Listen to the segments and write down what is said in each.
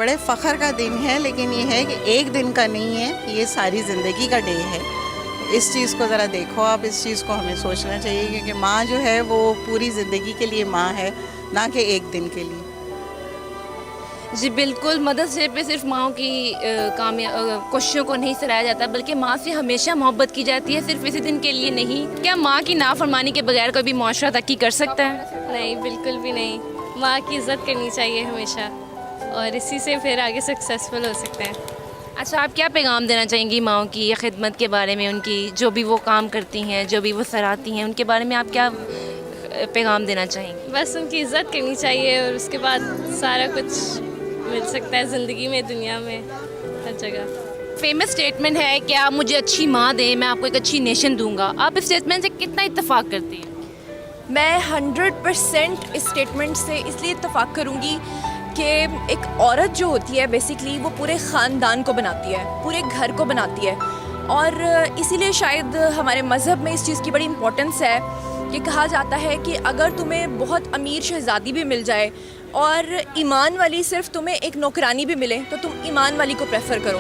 بڑے فخر کا دن ہے، لیکن یہ ہے کہ ایک دن کا نہیں ہے، یہ ساری زندگی کا ڈے ہے. اس چیز کو ذرا دیکھو آپ، اس چیز کو ہمیں سوچنا چاہیے، کیونکہ ماں جو ہے وہ پوری زندگی کے لیے ماں ہے، نہ کہ ایک دن کے لیے. جی بالکل، مدرس ڈے پہ صرف ماؤں کی کوششوں کو نہیں سراہا جاتا، بلکہ ماں سے ہمیشہ محبت کی جاتی ہے، صرف اسی دن کے لیے نہیں. کیا ماں کی نافرمانی کے بغیر کوئی بھی معاشرہ ترقی کر سکتا ہے؟ نہیں، بالکل بھی نہیں. ماں کی عزت کرنی چاہیے ہمیشہ، اور اسی سے پھر آگے سکسیزفل ہو سکتے ہیں. اچھا، آپ کیا پیغام دینا چاہیں گی ماؤں کی خدمت کے بارے میں، ان کی جو بھی وہ کام کرتی ہیں، جو بھی وہ سراہتی ہیں، ان کے بارے میں آپ کیا پیغام دینا چاہیں گی؟ بس ان کی عزت کرنی چاہیے، اور اس کے بعد سارا کچھ مل سکتا ہے زندگی میں، دنیا میں، ہر جگہ. فیمس اسٹیٹمنٹ ہے کہ آپ مجھے اچھی ماں دیں، میں آپ کو ایک اچھی نیشن دوں گا. آپ اس اسٹیٹمنٹ سے کتنا اتفاق کرتی ہیں؟ میں 100% اس اسٹیٹمنٹ سے اس لیے اتفاق کروں گی کہ ایک عورت جو ہوتی ہے بیسیکلی وہ پورے خاندان کو بناتی ہے، پورے گھر کو بناتی ہے. اور اسی لیے شاید ہمارے مذہب میں اس چیز کی بڑی امپورٹنس ہے کہ کہا جاتا ہے کہ اگر تمہیں بہت امیر شہزادی بھی مل جائے اور ایمان والی صرف تمہیں ایک نوکرانی بھی ملے تو تم ایمان والی کو پریفر کرو.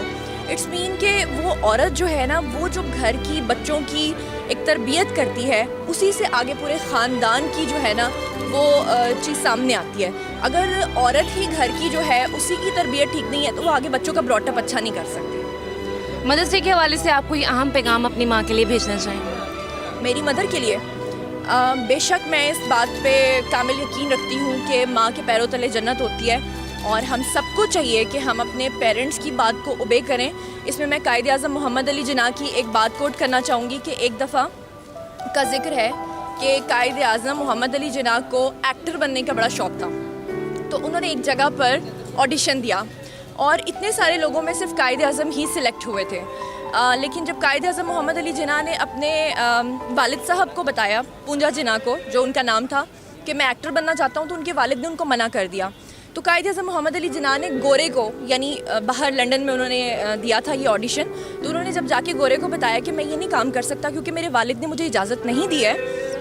اٹس مین کہ وہ عورت جو ہے نا، وہ جو گھر کی بچوں کی ایک تربیت کرتی ہے، اسی سے آگے پورے خاندان کی جو ہے نا وہ چیز سامنے آتی ہے. اگر عورت ہی گھر کی جو ہے اسی کی تربیت ٹھیک نہیں ہے تو وہ آگے بچوں کا براٹ اپ اچھا نہیں کر سکتی. مدرس ڈے کے حوالے سے آپ کو یہ اہم پیغام اپنی ماں کے لیے بھیجنا چاہیں گے؟ میری مدر کے لیے بے شک میں اس بات پہ کامل یقین رکھتی ہوں کہ ماں کے پیروں تلے جنت ہوتی ہے، اور ہم سب کو چاہیے کہ ہم اپنے پیرنٹس کی بات کو اوبے کریں. اس میں قائد اعظم محمد علی جناح کی ایک بات کوٹ کرنا چاہوں گی کہ ایک دفعہ کا ذکر ہے کہ قائد اعظم محمد علی جناح کو ایکٹر بننے کا بڑا شوق تھا. تو انہوں نے ایک جگہ پر آڈیشن دیا، اور اتنے سارے لوگوں میں صرف قائد اعظم ہی سلیکٹ ہوئے تھے. لیکن جب قائد اعظم محمد علی جناح نے اپنے والد صاحب کو بتایا، پونجا جناح کو جو ان کا نام تھا، کہ میں ایکٹر بننا چاہتا ہوں، تو ان کے والد نے ان کو منع کر دیا. تو قائد اعظم محمد علی جناح نے گورے کو، یعنی باہر لنڈن میں انہوں نے دیا تھا یہ آڈیشن، تو انہوں نے جب جا کے گورے کو بتایا کہ میں یہ نہیں کام کر سکتا کیونکہ میرے والد نے مجھے اجازت نہیں دی ہے،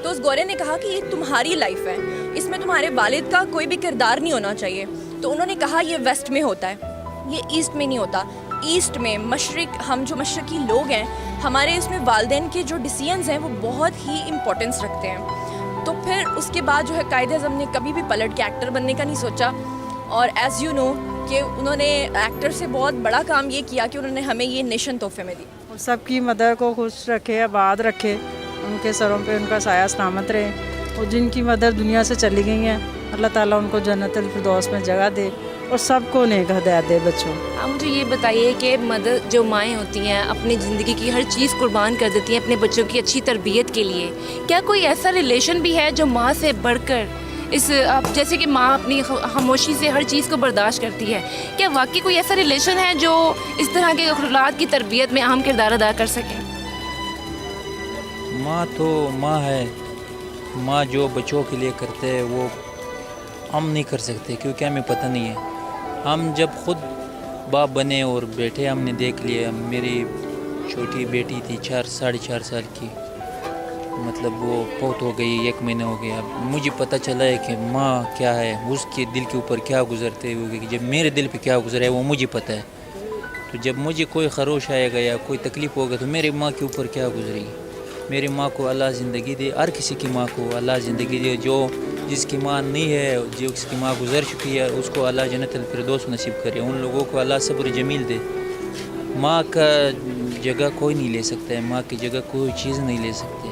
تو اس گورے نے کہا کہ یہ تمہاری لائف ہے، اس میں تمہارے والد کا کوئی بھی کردار نہیں ہونا چاہیے. تو انہوں نے کہا یہ ویسٹ میں ہوتا ہے، یہ ایسٹ میں نہیں ہوتا. ایسٹ میں مشرق، ہم جو مشرقی لوگ ہیں، ہمارے اس میں والدین کے جو ڈیسیژنز ہیں وہ بہت ہی امپورٹنس رکھتے ہیں. تو پھر اس کے بعد جو ہے قائد اعظم نے کبھی بھی پلٹ کے ایکٹر بننے کا نہیں سوچا. اور ایز یو نو کہ انہوں نے ایکٹر سے بہت بڑا کام یہ کیا کہ انہوں نے ہمیں یہ نیشن تحفے میں دی. سب کی مدر کو خوش رکھے، آباد رکھے، ان کے سروں پہ ان کا سایہ سلامت رہے. اور جن کی مدر دنیا سے چلی گئی ہیں، اللہ تعالیٰ ان کو جنت الفردوس میں جگہ دے، اور سب کو نیک ہدایت دے بچوں. آپ مجھے یہ بتائیے کہ مدر جو مائیں ہوتی ہیں اپنی زندگی کی ہر چیز قربان کر دیتی ہیں اپنے بچوں کی اچھی تربیت کے لیے. کیا کوئی ایسا ریلیشن بھی ہے جو ماں سے بڑھ کر جیسے کہ ماں اپنی خاموشی سے ہر چیز کو برداشت کرتی ہے، کیا واقعی کوئی ایسا ریلیشن ہے جو اس طرح کے اخلاقات کی تربیت میں اہم کردار ادا کر سکے؟ ماں تو ماں ہے. ماں جو بچوں کے لیے کرتے ہیں وہ ہم نہیں کر سکتے، کیونکہ ہمیں پتہ نہیں ہے. ہم جب خود باپ بنے اور بیٹھے، ہم نے دیکھ لیا. میری چھوٹی بیٹی تھی 4.5 سال کی، مطلب وہ فوت ہو گئی، 1 مہینہ ہو گیا. مجھے پتہ چلا ہے کہ ماں کیا ہے، اس کے دل کے اوپر کیا گزرتے ہوئے، جب میرے دل پہ کیا گزرا ہے وہ مجھے پتہ ہے. تو جب مجھے کوئی خروش آئے گا یا کوئی تکلیف ہوگا تو میری ماں کے اوپر کیا گزرے گی. میری ماں کو اللہ زندگی دے، ہر کسی کی ماں کو اللہ زندگی دے. جس کی ماں نہیں ہے، جس کی ماں گزر چکی ہے، اس کو اللہ جنت الفردوس نصیب کرے. ان لوگوں کو اللہ صبر جمیل دے. ماں کا جگہ کوئی نہیں لے سکتا ہے، ماں کی جگہ کوئی چیز نہیں لے سکتے.